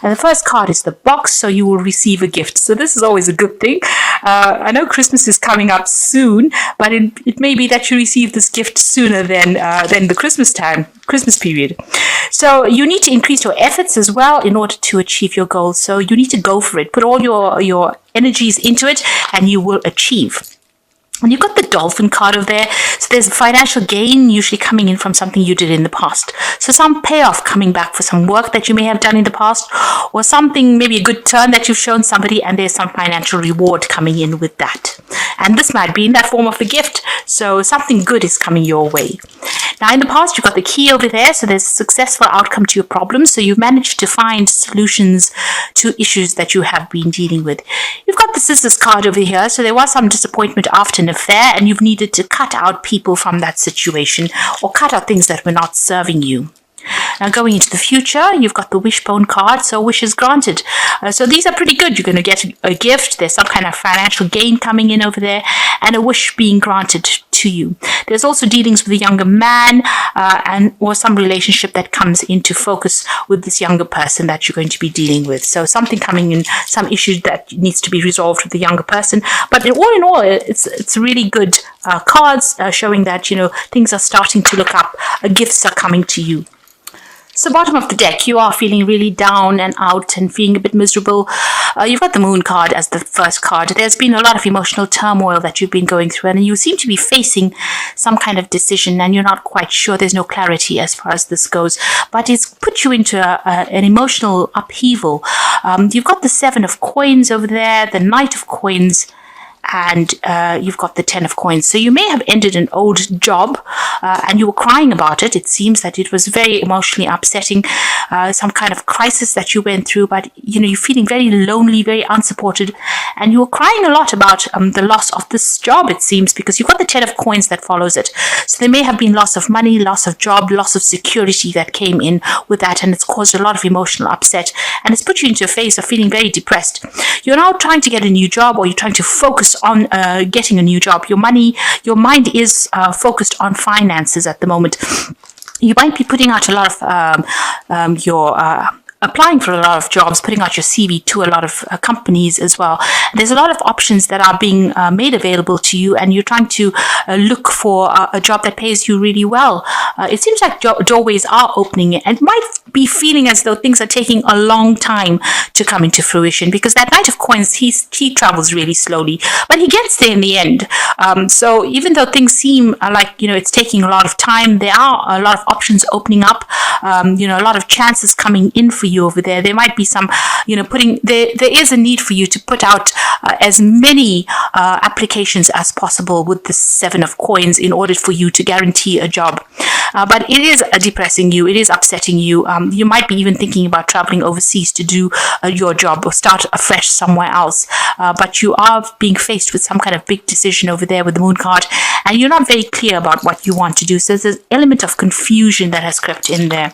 And the first card is the box, so you will receive a gift. So this is always a good thing. I know Christmas is coming up soon, but it may be that you receive this gift sooner than the Christmas period. So you need to increase your efforts as well in order to achieve your goals. So you need to go for it. Put all your energies into it, and you will achieve. And you've got the dolphin card over there. So there's a financial gain usually coming in from something you did in the past. So some payoff coming back for some work that you may have done in the past, or something, maybe a good turn that you've shown somebody, and there's some financial reward coming in with that. And this might be in that form of a gift. So something good is coming your way. Now, in the past, you've got the key over there. So there's a successful outcome to your problems. So you've managed to find solutions to issues that you have been dealing with. You've got the scissors card over here. So there was some disappointment after an affair, and you've needed to cut out people from that situation, or cut out things that were not serving you. Now, going into the future, you've got the wishbone card, so wishes granted. So these are pretty good. You're going to get a gift. There's some kind of financial gain coming in over there, and a wish being granted to you. There's also dealings with a younger man, or some relationship that comes into focus with this younger person that you're going to be dealing with. So something coming in, some issue that needs to be resolved with the younger person. But in all, it's really good cards showing that things are starting to look up. Gifts are coming to you. So bottom of the deck, you are feeling really down and out and feeling a bit miserable. You've got the moon card as the first card. There's been a lot of emotional turmoil that you've been going through, and you seem to be facing some kind of decision, and you're not quite sure. There's no clarity as far as this goes, but it's put you into an emotional upheaval. You've got the 7 of coins over there, the Knight of coins, and you've got the 10 of coins. So you may have ended an old job, and you were crying about it. It seems that it was very emotionally upsetting, some kind of crisis that you went through, but you're feeling very lonely, very unsupported, and you were crying a lot about the loss of this job, it seems, because you've got the 10 of coins that follows it. So there may have been loss of money, loss of job, loss of security that came in with that, and it's caused a lot of emotional upset, and it's put you into a phase of feeling very depressed. You're now trying to get a new job, or you're trying to focus on getting a new job. Your mind is focused on finances at the moment. You might be putting out a lot of applying for a lot of jobs, putting out your CV to a lot of companies as well. There's a lot of options that are being made available to you, and you're trying to look for a job that pays you really well. It seems like doorways are opening, and might be feeling as though things are taking a long time to come into fruition, because that Knight of Coins, he travels really slowly, but he gets there in the end. So even though things seem like it's taking a lot of time, there are a lot of options opening up. A lot of chances coming in for you over there. There might be some, there is a need for you to put out as many applications as possible with the 7 of coins in order for you to guarantee a job. But it is depressing you. It is upsetting you. You might be even thinking about traveling overseas to do your job or start afresh somewhere else. But you are being faced with some kind of big decision over there with the moon card, and you're not very clear about what you want to do. So there's an element of confusion that has crept in there.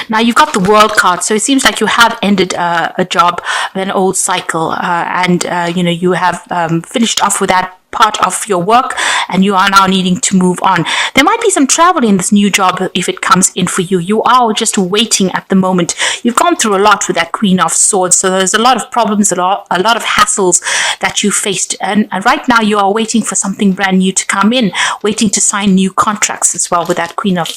Now you've got the World card, so it seems like you have ended a job, an old cycle, and you have finished off with that part of your work, and you are now needing to move on. There might be some travel in this new job if it comes in for you. You are just waiting at the moment. You've gone through a lot with that Queen of Swords, so there's a lot of problems, a lot of hassles that you faced, and right now you are waiting for something brand new to come in, waiting to sign new contracts as well with that Queen of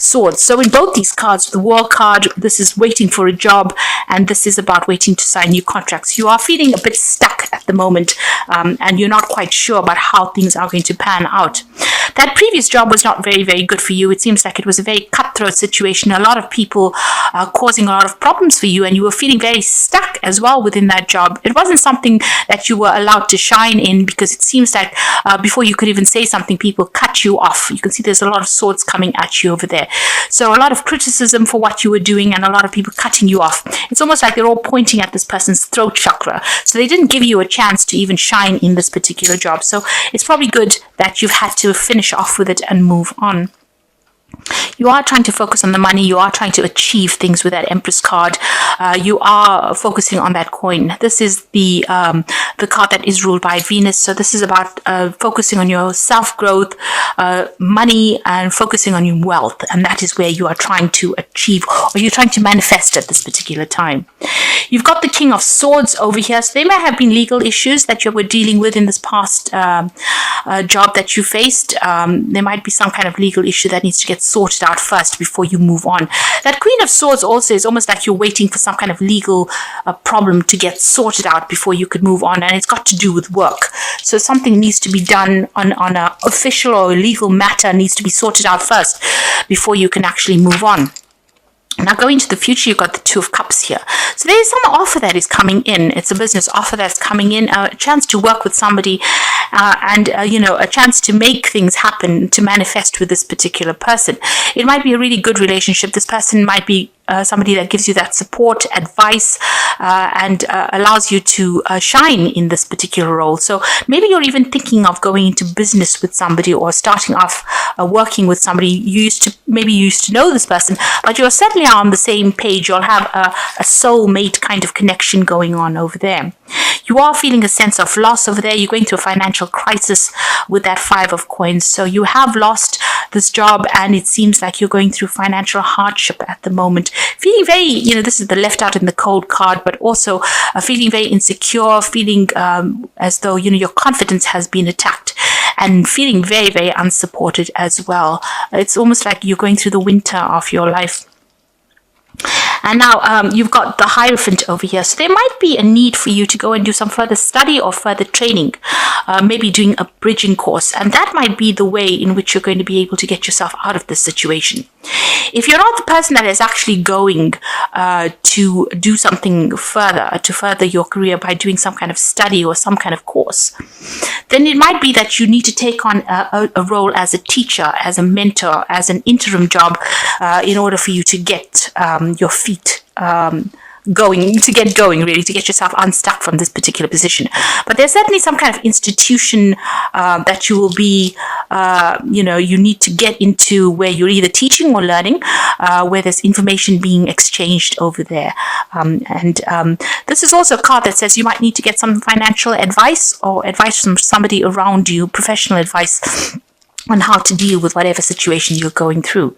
Swords. So in both these cards, the World card, this is waiting for a job, and this is about waiting to sign new contracts. You are feeling a bit stuck at the moment, and you're not quite sure about how things are going to pan out. That previous job was not very, very good for you. It seems like it was a very cutthroat situation. A lot of people causing a lot of problems for you, and you were feeling very stuck as well within that job. It wasn't something that you were allowed to shine in, because it seems like before you could even say something, people cut you off. You can see there's a lot of swords coming at you over there. So a lot of criticism for what you were doing, and a lot of people cutting you off. It's almost like they're all pointing at this person's throat chakra. So they didn't give you a chance to even shine in this particular job. So it's probably good that you've had to finish off with it and move on. You are trying to focus on the money. You are trying to achieve things with that Empress card. You are focusing on that coin. This is the card that is ruled by Venus. So this is about focusing on your self-growth, money, and focusing on your wealth. And that is where you are trying to achieve, or you're trying to manifest at this particular time. You've got the King of Swords over here. So there may have been legal issues that you were dealing with in this past job that you faced. There might be some kind of legal issue that needs to get sorted out first before you move on. That Queen of Swords also is almost like you're waiting for some kind of legal problem to get sorted out before you could move on, and it's got to do with work. So something needs to be done on an official or legal matter needs to be sorted out first before you can actually move on. Now, going to the future, you've got the Two of Cups here. So there's some offer that is coming in. It's a business offer that's coming in, a chance to work with somebody, and a chance to make things happen, to manifest with this particular person. It might be a really good relationship. This person might be somebody that gives you that support, advice, and allows you to shine in this particular role. So maybe you're even thinking of going into business with somebody, or starting off working with somebody. You used to know this person, but you're certainly on the same page. You'll have a soulmate kind of connection going on over there. You are feeling a sense of loss over there. You're going through a financial crisis with that Five of Coins. So you have lost this job, and it seems like you're going through financial hardship at the moment. Feeling very, this is the left out in the cold card, but also feeling very insecure, feeling as though, your confidence has been attacked, and feeling very, very unsupported as well. It's almost like you're going through the winter of your life. And now you've got the Hierophant over here. So there might be a need for you to go and do some further study or further training, maybe doing a bridging course. And that might be the way in which you're going to be able to get yourself out of this situation. If you're not the person that is actually going to do something further, to further your career by doing some kind of study or some kind of course, then it might be that you need to take on a role as a teacher, as a mentor, as an interim job, in order for you to get your feet to get going, really, to get yourself unstuck from this particular position. But there's certainly some kind of institution that you will be, you need to get into, where you're either teaching or learning, where there's information being exchanged over there. This is also a card that says you might need to get some financial advice, or advice from somebody around you, professional advice on how to deal with whatever situation you're going through.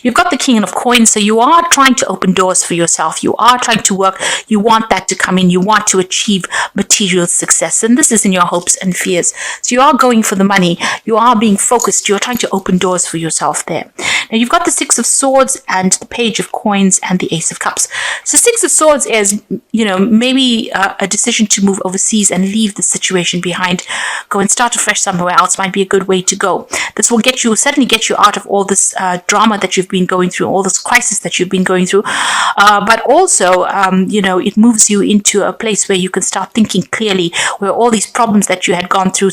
You've got the King of Coins, so you are trying to open doors for yourself. You are trying to work. You want that to come in. You want to achieve material success, and this is in your hopes and fears. So you are going for the money. You are being focused. You're trying to open doors for yourself there. Now, you've got the Six of Swords and the Page of Coins and the Ace of Cups. So Six of Swords is, maybe a decision to move overseas and leave the situation behind. Go and start afresh somewhere else might be a good way to go. This will certainly get you out of all this drama that you've been going through, all this crisis that you've been going through. But also, it moves you into a place where you can start thinking clearly, where all these problems that you had gone through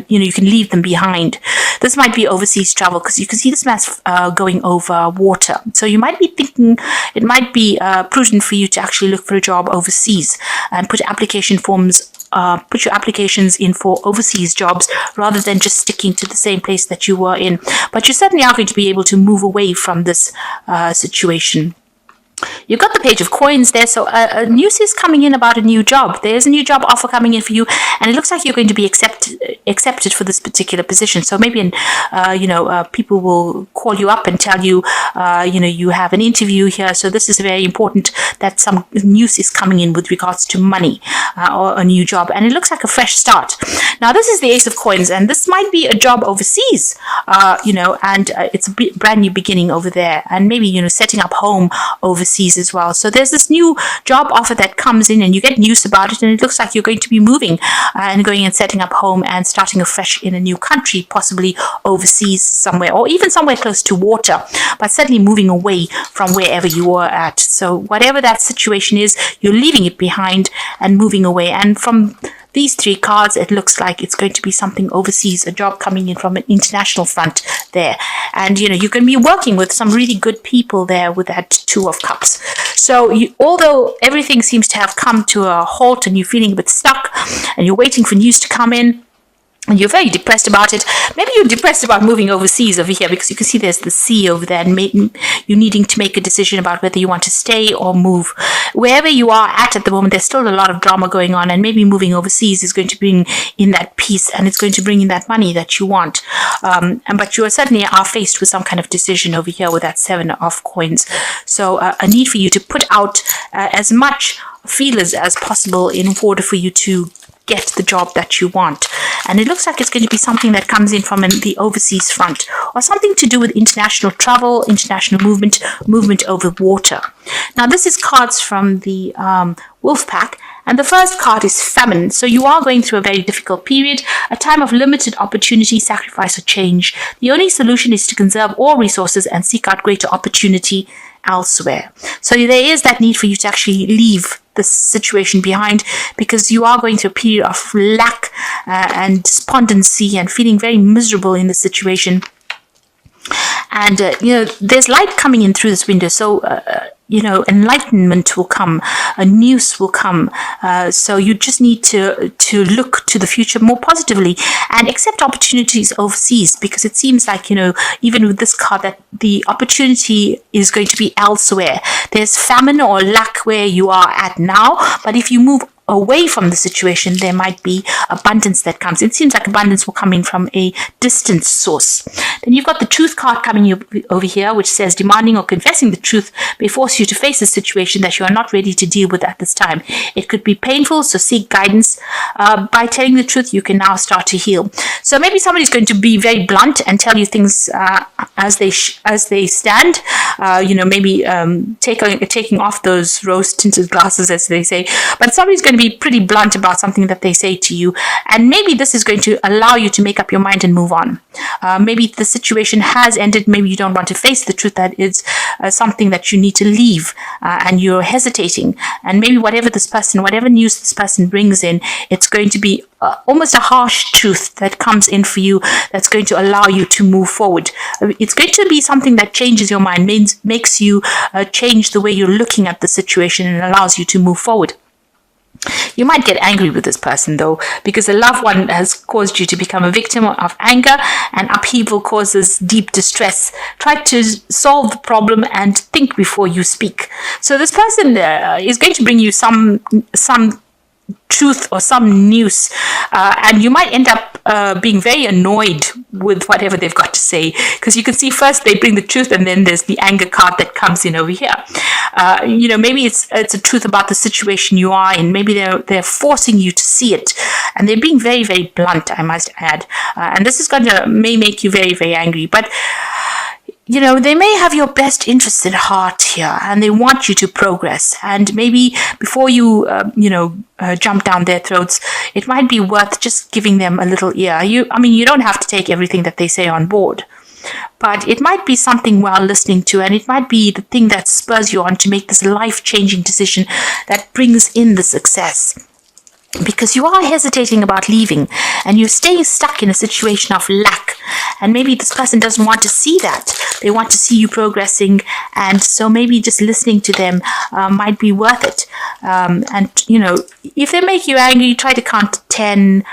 you can leave them behind. This might be overseas travel, because you can see this man's going over water. So you might be thinking it might be prudent for you to actually look for a job overseas and put your applications in for overseas jobs, rather than just sticking to the same place that you were in. But you certainly are going to be able to move away from this situation. You've got the Page of Coins there, so news is coming in about a new job. There's a new job offer coming in for you, and it looks like you're going to be accepted for this particular position. So maybe, people will call you up and tell you, you have an interview here. So this is very important that some news is coming in with regards to money or a new job, and it looks like a fresh start. Now, this is the Ace of Coins, and this might be a job overseas, and it's a brand new beginning over there, and maybe, setting up home overseas as well. So there's this new job offer that comes in, and you get news about it, and it looks like you're going to be moving and going and setting up home and starting afresh in a new country, possibly overseas somewhere, or even somewhere close to water, but certainly moving away from wherever you were at. So whatever that situation is, you're leaving it behind and moving away. And from these three cards, it looks like it's going to be something overseas, a job coming in from an international front there. And, you can be working with some really good people there with that Two of Cups. So although everything seems to have come to a halt and you're feeling a bit stuck and you're waiting for news to come in, and you're very depressed about it. Maybe you're depressed about moving overseas over here, because you can see there's the sea over there, and you're needing to make a decision about whether you want to stay or move. Wherever you are at the moment, there's still a lot of drama going on, and maybe moving overseas is going to bring in that peace, and it's going to bring in that money that you want. But you certainly are faced with some kind of decision over here with that 7 of coins. So a need for you to put out as much feelers as possible in order for you to get the job that you want. And it looks like it's going to be something that comes in from the overseas front, or something to do with international travel, international movement over water. Now, this is cards from the Wolf Pack, and the first card is famine. So you are going through a very difficult period, a time of limited opportunity, sacrifice, or change. The only solution is to conserve all resources and seek out greater opportunity elsewhere. So there is that need for you to actually leave the situation behind, because you are going through a period of lack and despondency and feeling very miserable in the situation. And there's light coming in through this window, so enlightenment will come, a news will come. So you just need to look to the future more positively and accept opportunities overseas, because it seems like, even with this card, that the opportunity is going to be elsewhere. There's famine or lack where you are at now, but if you move away from the situation, there might be abundance that comes. It seems like abundance will come in from a distant source. Then you've got the truth card coming over here, which says demanding or confessing the truth may force you to face a situation that you are not ready to deal with at this time. It could be painful, so seek guidance. By telling the truth, you can now start to heal. So maybe somebody's going to be very blunt and tell you things as they stand. Maybe taking off those rose-tinted glasses, as they say. But somebody's going to be pretty blunt about something that they say to you, and maybe this is going to allow you to make up your mind and move on. Maybe the situation has ended, maybe you don't want to face the truth that it's something that you need to leave, and you're hesitating, and maybe whatever news this person brings in, it's going to be almost a harsh truth that comes in for you, that's going to allow you to move forward. It's going to be something that changes your mind, makes you change the way you're looking at the situation, and allows you to move forward. You might get angry with this person, though, because a loved one has caused you to become a victim of anger, and upheaval causes deep distress. Try to solve the problem and think before you speak. So this person is going to bring you some truth or some news, and you might end up being very annoyed with whatever they've got to say, because you can see first they bring the truth, and then there's the anger card that comes in over here. Maybe it's a truth about the situation you are in. Maybe they're forcing you to see it, and they're being very, very blunt, I must add. And this is may make you very, very angry, but they may have your best interest at heart here, and they want you to progress. And maybe before you, jump down their throats, it might be worth just giving them a little ear. You don't have to take everything that they say on board, but it might be something well listening to, and it might be the thing that spurs you on to make this life-changing decision that brings in the success. Because you are hesitating about leaving, and you're staying stuck in a situation of lack, and maybe this person doesn't want to see that. They want to see you progressing, and so maybe just listening to them might be worth it. If they make you angry, try to count to 10.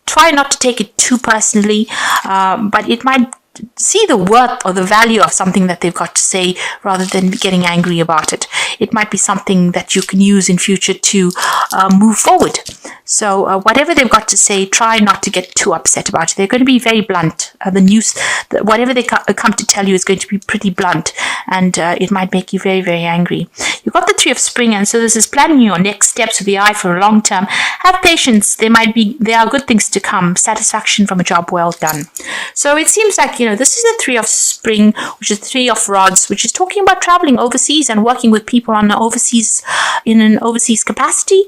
Try not to take it too personally, but it might see the worth or the value of something that they've got to say, rather than getting angry about it. It might be something that you can use in future to move forward. So whatever they've got to say, try not to get too upset about it. They're going to be very blunt. The news, whatever they come to tell you, is going to be pretty blunt, and it might make you very, very angry. You've got the 3 of Spring, and so this is planning your next steps with the eye for a long term. Have patience. There are good things to come. Satisfaction from a job well done. So it seems like, this is the 3 of Spring, which is 3 of Rods, which is talking about traveling overseas and working with people in an overseas capacity.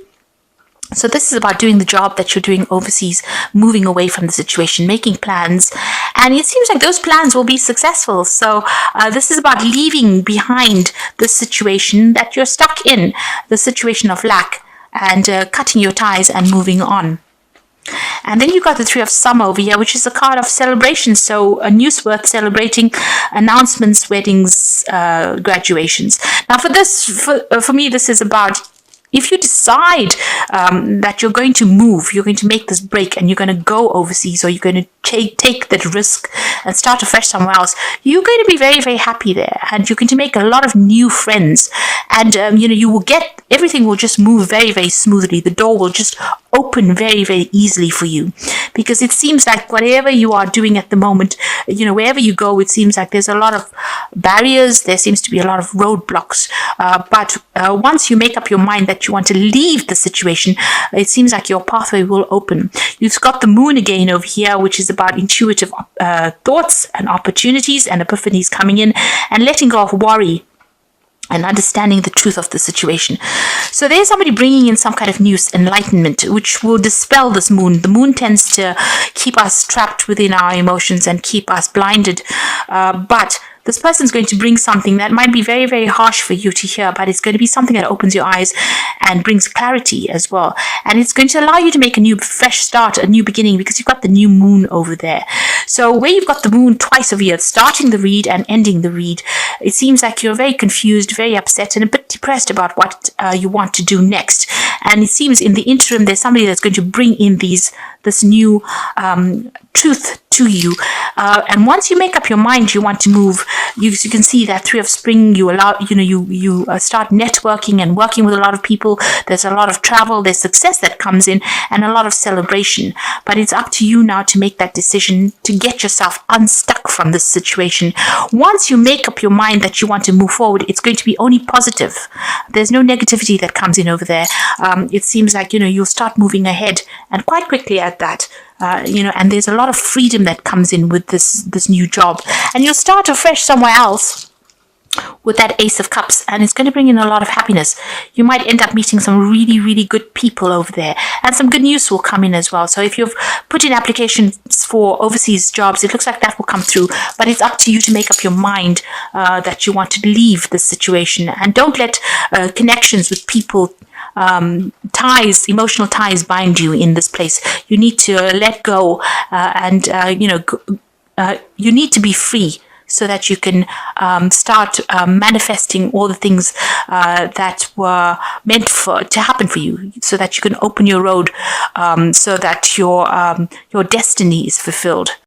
So this is about doing the job that you're doing overseas, moving away from the situation, making plans, and it seems like those plans will be successful. So this is about leaving behind the situation that you're stuck in, the situation of lack, and cutting your ties and moving on. And then you got the 3 of Summer over here, which is a card of celebration. So a news worth celebrating, announcements, weddings, graduations. Now for me, this is about if you decide that you're going to move, you're going to make this break and you're going to go overseas, or you're going to take that risk and start afresh somewhere else, you're going to be very, very happy there, and you're going to make a lot of new friends, and you will get, everything will just move very, very smoothly. The door will just open very, very easily for you, because it seems like whatever you are doing at the moment, wherever you go, it seems like there's a lot of barriers, there seems to be a lot of roadblocks, but once you make up your mind that you want to leave the situation, it seems like your pathway will open. You've got the moon again over here, which is about intuitive thoughts and opportunities and epiphanies coming in, and letting go of worry and understanding the truth of the situation. So there's somebody bringing in some kind of news, enlightenment, which will dispel this moon. The moon tends to keep us trapped within our emotions and keep us blinded, but this person's going to bring something that might be very, very harsh for you to hear, but it's going to be something that opens your eyes and brings clarity as well. And it's going to allow you to make a new, fresh start, a new beginning, because you've got the new moon over there. So where you've got the moon twice over here, starting the read and ending the read, it seems like you're very confused, very upset, and a bit depressed about what you want to do next. And it seems in the interim, there's somebody that's going to bring in this new truth to you, and once you make up your mind you want to move, you can see that Three of Spring, you start networking and working with a lot of people. There's a lot of travel, there's success that comes in, and a lot of celebration. But it's up to you now to make that decision to get yourself unstuck from this situation. Once you make up your mind that you want to move forward, it's going to be only positive. There's no negativity that comes in over there. It seems like you'll start moving ahead, and quite quickly at that. And there's a lot of freedom that comes in with this new job, and you'll start afresh somewhere else with that Ace of Cups, and it's going to bring in a lot of happiness. You might end up meeting some really, really good people over there, and some good news will come in as well. So if you've put in applications for overseas jobs, it looks like that will come through, but it's up to you to make up your mind that you want to leave this situation, and don't let connections with people, emotional ties bind you in this place. You need to let go, and you need to be free, so that you can start manifesting all the things that were meant to happen for you, so that you can open your road, so that your destiny is fulfilled.